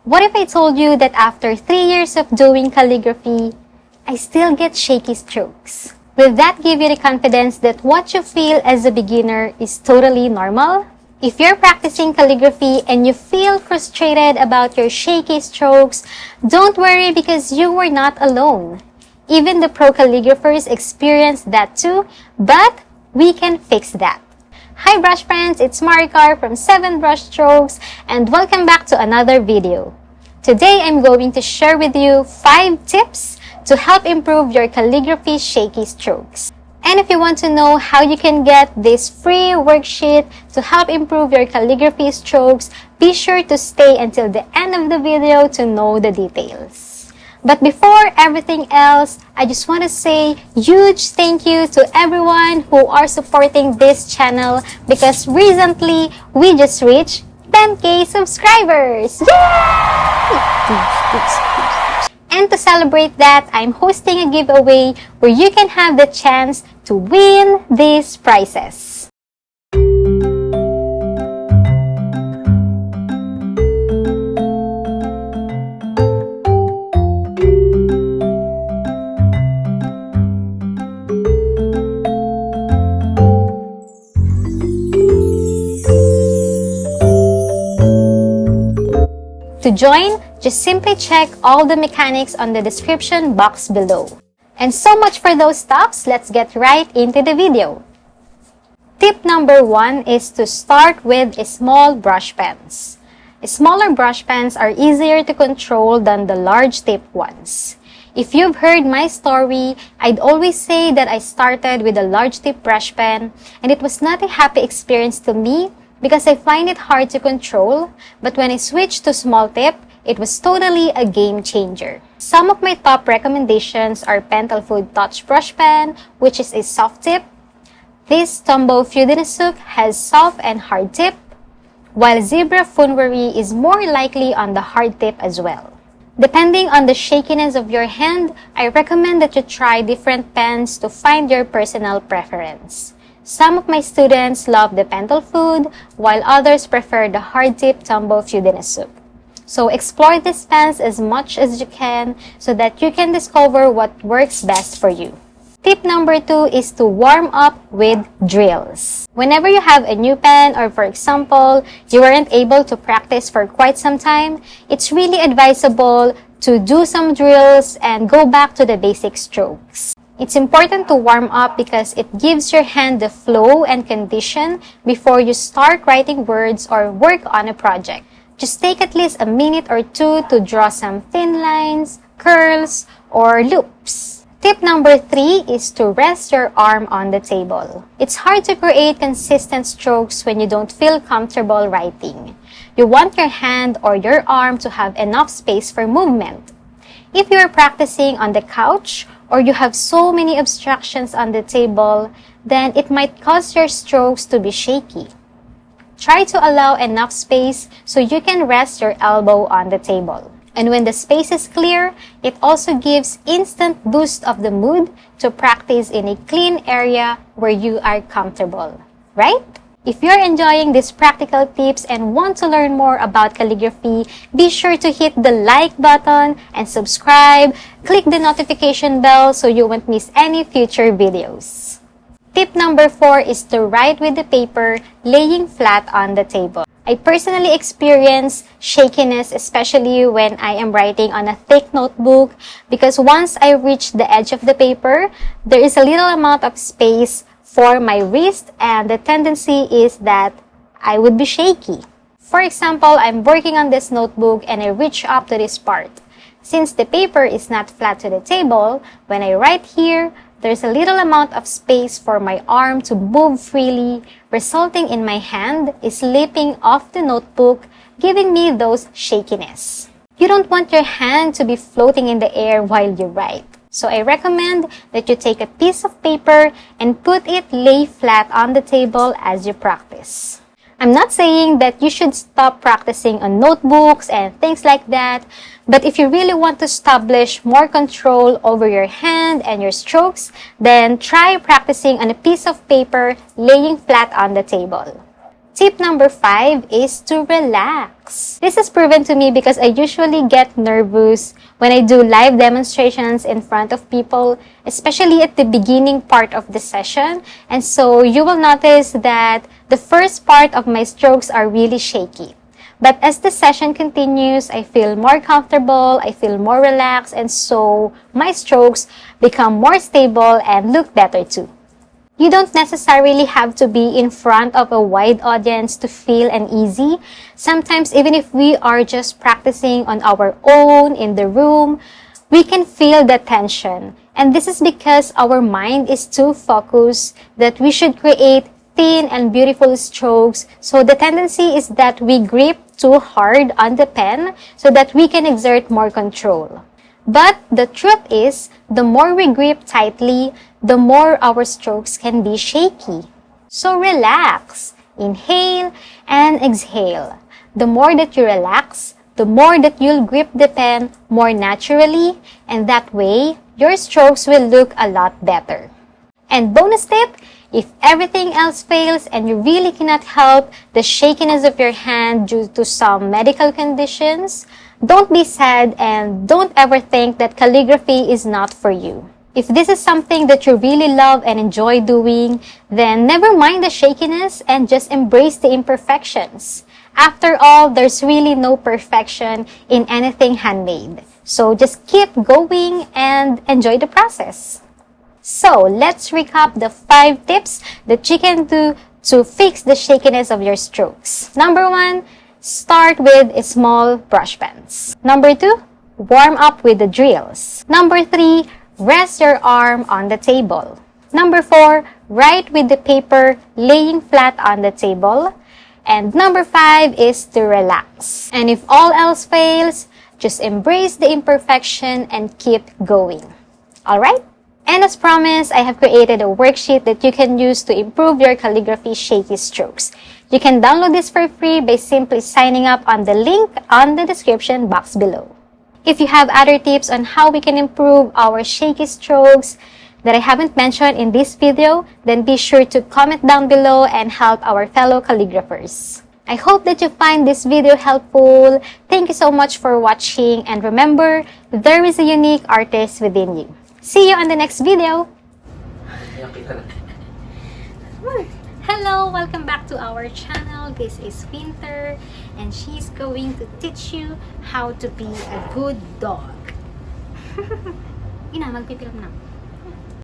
What if I told you that after 3 years of doing calligraphy, I still get shaky strokes? Will that give you the confidence that what you feel as a beginner is totally normal? If you're practicing calligraphy and you feel frustrated about your shaky strokes, don't worry because you were not alone. Even the pro calligraphers experience that too, but we can fix that. Hi brush friends, it's Maricar from 7 Brush Strokes and welcome back to another video. Today I'm going to share with you 5 tips to help improve your calligraphy shaky strokes. And if you want to know how you can get this free worksheet to help improve your calligraphy strokes, be sure to stay until the end of the video to know the details. But before everything else, I just want to say huge thank you to everyone who are supporting this channel because recently we just reached 10K subscribers! Yay! And to celebrate that, I'm hosting a giveaway where you can have the chance to win these prizes. To join, just simply check all the mechanics on the description box below. And so much for those stops, let's get right into the video. Tip number 1 is to start with small brush pens. Smaller brush pens are easier to control than the large tip ones. If you've heard my story, I'd always say that I started with a large tip brush pen and it was not a happy experience to me because I find it hard to control, but when I switched to small tip, it was totally a game changer. Some of my top recommendations are Pentel Food Touch Brush Pen, which is a soft tip. This Tombow Fudenesuk has soft and hard tip, while Zebra Funwari is more likely on the hard tip as well. Depending on the shakiness of your hand, I recommend that you try different pens to find your personal preference. Some of my students love the Pentel Food, while others prefer the hard-tip Tombow Fudenesuk. So explore these pens as much as you can so that you can discover what works best for you. Tip number 2 is to warm up with drills. Whenever you have a new pen or for example, you weren't able to practice for quite some time, it's really advisable to do some drills and go back to the basic strokes. It's important to warm up because it gives your hand the flow and condition before you start writing words or work on a project. Just take at least a minute or 2 to draw some thin lines, curls, or loops. Tip number 3 is to rest your arm on the table. It's hard to create consistent strokes when you don't feel comfortable writing. You want your hand or your arm to have enough space for movement. If you're practicing on the couch, or you have so many obstructions on the table, then it might cause your strokes to be shaky. Try to allow enough space so you can rest your elbow on the table. And when the space is clear, it also gives instant boost of the mood to practice in a clean area where you are comfortable, right? If you're enjoying these practical tips and want to learn more about calligraphy, be sure to hit the like button and subscribe. Click the notification bell so you won't miss any future videos. Tip number 4 is to write with the paper laying flat on the table. I personally experience shakiness, especially when I am writing on a thick notebook, because once I reach the edge of the paper, there is a little amount of space for my wrist and the tendency is that I would be shaky. For example, I'm working on this notebook and I reach up to this part. Since the paper is not flat to the table, when I write here, there's a little amount of space for my arm to move freely, resulting in my hand slipping off the notebook, giving me those shakiness. You don't want your hand to be floating in the air while you write. So I recommend that you take a piece of paper and put it lay flat on the table as you practice. I'm not saying that you should stop practicing on notebooks and things like that, but if you really want to establish more control over your hand and your strokes, then try practicing on a piece of paper laying flat on the table. Tip number 5 is to relax. This is proven to me because I usually get nervous when I do live demonstrations in front of people, especially at the beginning part of the session. And so you will notice that the first part of my strokes are really shaky. But as the session continues, I feel more comfortable, I feel more relaxed, and so my strokes become more stable and look better too. You don't necessarily have to be in front of a wide audience to feel uneasy. Sometimes, even if we are just practicing on our own in the room, we can feel the tension. And this is because our mind is too focused that we should create thin and beautiful strokes. So the tendency is that we grip too hard on the pen so that we can exert more control. But the truth is, the more we grip tightly, the more our strokes can be shaky. So relax, inhale, and exhale. The more that you relax, the more that you'll grip the pen more naturally, and that way, your strokes will look a lot better. And bonus tip, if everything else fails and you really cannot help the shakiness of your hand due to some medical conditions, don't be sad and don't ever think that calligraphy is not for you. If this is something that you really love and enjoy doing, then never mind the shakiness and just embrace the imperfections. After all, there's really no perfection in anything handmade. So just keep going and enjoy the process. So let's recap the 5 tips that you can do to fix the shakiness of your strokes. Number 1, start with small brush pens. Number 2, warm up with the drills. Number 3, rest your arm on the table. Number 4, write with the paper laying flat on the table. And number 5 is to relax. And if all else fails, just embrace the imperfection and keep going. Alright? And as promised, I have created a worksheet that you can use to improve your calligraphy shaky strokes. You can download this for free by simply signing up on the link on the description box below. If you have other tips on how we can improve our shaky strokes that I haven't mentioned in this video, then be sure to comment down below and help our fellow calligraphers. I hope that you find this video helpful. Thank you so much for watching, and remember, there is a unique artist within you. See you on the next video! Hello! Welcome back to our channel. This is Winter, and she's going to teach you how to be a good dog. Ina, magpipilm na.